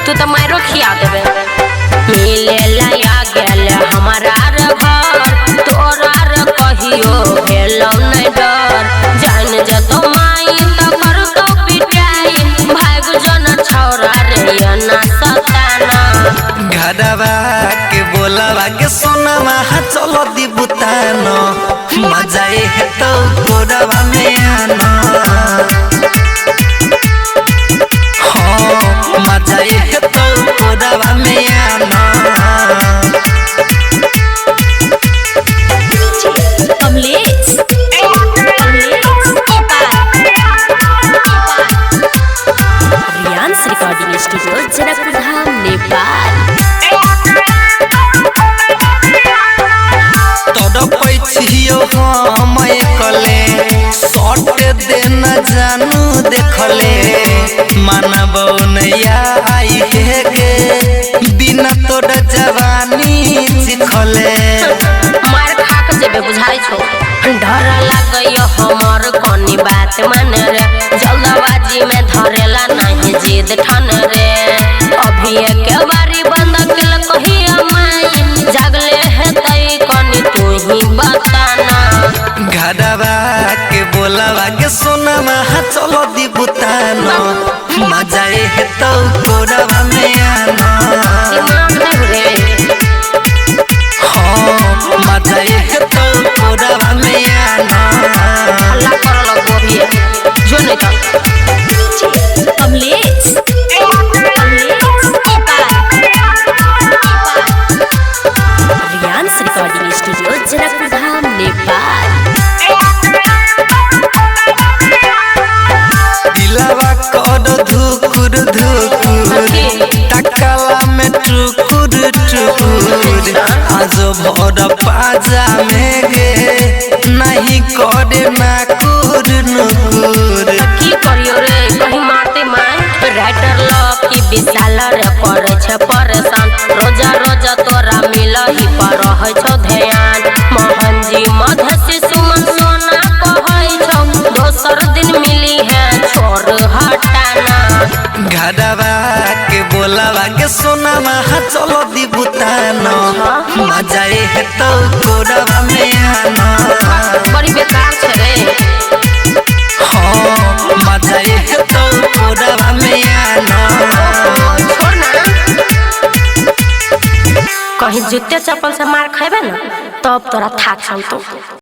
तू तो मारो खिया देबे। मिले लाया गेल हमारा रे घर तोरा रे कहियो भेलो नहीं डर। जान जतो माई तो कर तो पिटाई भाग जन छौरा रे ना सताना। घरवा के बोलावा के सोनावा चलो दी बुतानो मजा है तो कोरवा में आना। हाँ मजा है तो कोरवा में आना। Kamlesh रियांस recording studio Janakpur Dham Nepal. तड़पैछियो हम कले सट देना जानू देखले मानबो नैया आई हे गे बिना तोड़ जवानी चिखले। मार खाक जेबे बुझाई छो डर लागय हमर कोनी बात मान रे। जल्दबाजी में धरेला नहीं जिद ठान रे। अभी के बारी बंद केल कहिया माई जागले है तई कोनी तू ही बताना। घरवा के बोलावा के सोनावा चलो दी बुतानो मजा है तो कोरवा में आना। दिमाग नहीं रे हाँ मजा है तो कोरवा में आना। अल्लाह कर लगो भी जो नहीं तो कमलेश रियांस रिकॉर्डिंग स्टूडियो जनकपुर धाम नेपाल। दिलवा कर धुकुर धुकुर टकला में टुकुर टुकुर आज भर पाजा में गे नहीं करे ना कुर नुकुर। की करियो रे कहीं मारते माय राइटर लकी विशाल रे करे छे परेशान। रोजा रोजा तोरा मिलही पर रहै छौ ध्यान। मोहन जी मधसी सुमन सोना कहै छौ दोसर दिन मिली है छोड़ हटाना। घरवा के बोलावा के सोनावा चलो दी बुतानो मजा है तो कोरवा में आना। बड़ी बेकार छे रे। हाँ मजा है तो कोरवा में आना। छोड़ ना कहीं जूते चप्पल से मार खाबे ना तब तोरा थाक छौ तो।